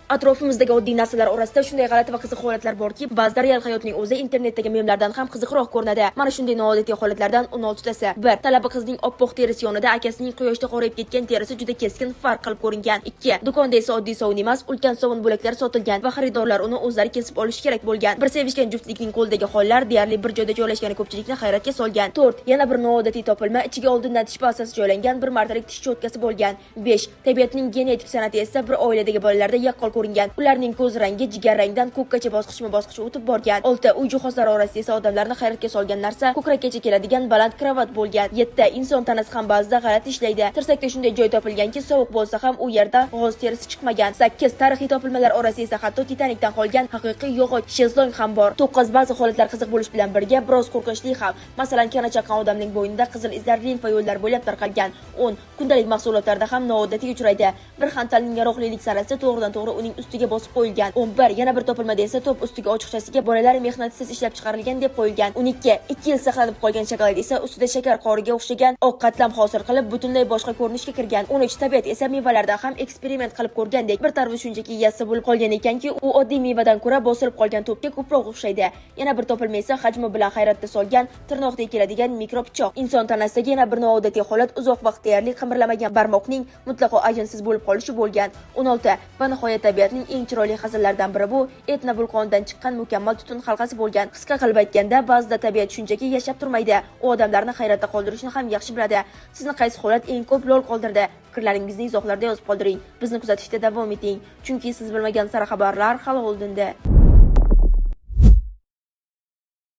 Atrofimizdagi oddiy narsalar orasida shunday g'alati va qiziq holatlar borki, ba'zida real hayotning o'zi internetdagi memlardan ham qiziqroq ko'rinadi. Mana shunday noodatiy holatlardan 16tasi. 1. Talaba qizning oppoq terisi yonida akasining quyoshda qorayib ketgan terisi juda keskin farq qilib ko'ringan. 2. Do'konda esa oddiy sovun emas, ulkan sovun bo'laklari sotilgan va xaridorlar uni o'zlari kesib olishi kerak bo'lgan. Bir sevishgan juftlikning qo'lidagi hollar deyarli bir joyda joylashgani ko'pchilikni hayratga solgan. 4. Yana bir noodatiy topilma ichiga oldindan tish pastasi joylangan bir martalik tish cho'tkasi bo'lgan. 5. Tabiatning genetik san'ati esa bir oiladagi bolalarda yaqqol ko'ringan. Ularning ko'z rangi jigar rangdan ko'kkacha bosqichma-bosqich o'tib borgan. 6. Uy jihozlari orasida esa odamlarni hayratga solgan narsa ko'krakkacha keladigan baland kravat bo'lgan. 7. Inson tanasi ham ba'zida g'alati ishlaydi. Tirsakda shunday joy topilganki, sovuq bo'lsa ham u yerda g'oz terisi chiqmagan. 8. Tarixiy topilmalar orasida esa hatto Titanikdan qolgan haqiqiy yog'och shezlong ham bor. 9. Ba'zi holatlar qiziq bo'lish bilan birga biroz qo'rqinchli ham. Masalan, kana chaqqan odamning bo'ynida qizil izlar limfa yo'llari bo'ylab tarqalgan. 10. Kundalik mahsulotlarda ham noodatiy uchraydi. Bir xantalning yaroqlilik sarasi to'g'ridan-to'g'ri uning ustiga bosib qo'yilgan. 11. Yana bir topilmada esa to'p ustiga ochiqchasiga bolalar mehnatsiz ishlab chiqarilgan deb qo'yilgan. 12. 2 yil saqlanib qolgan shokolad esa ustida shakar qoriga o'xshagan oq qatlam hosil qilib butunlay boshqa ko'rinishga kirgan. 13. Tabiat esa mevalarda ham eksperiment qilib ko'rgandek bir tarvuz shunchaki yassa bo'lib qolgan ekanki, u oddiy mevadan ko'ra bosilib qolgan to'pga ko'proq o'xshaydi. Yana bir topilma esa hajmi bilan hayratda solgan tirnoqdek keladigan mikropichoq. Inson tanasidagi yana bir noodatiy holat uzoq vaqt deyarli qimirlamagan barmoqning mutlaqo ajinsiz bo'lib qolishi bo'lgan. 16. Va nihoyat tabiatning eng chiroyli hazillaridan biri bu Etna vulqonidan chiqqan mukammal tutun halqasi bo'lgan. Qisqa qilib aytganda, ba'zida tabiat shunchaki yashab turmaydi. U odamlarni hayratda qoldirishni ham yaxshi biladi. Sizni qaysi holat eng ko'p lol qoldirdi? Fikrlaringizni izohlarda yozib qoldiring. Bizni kuzatishda davom eting, chunki siz bilmagan sara xabarlar hali oldinda.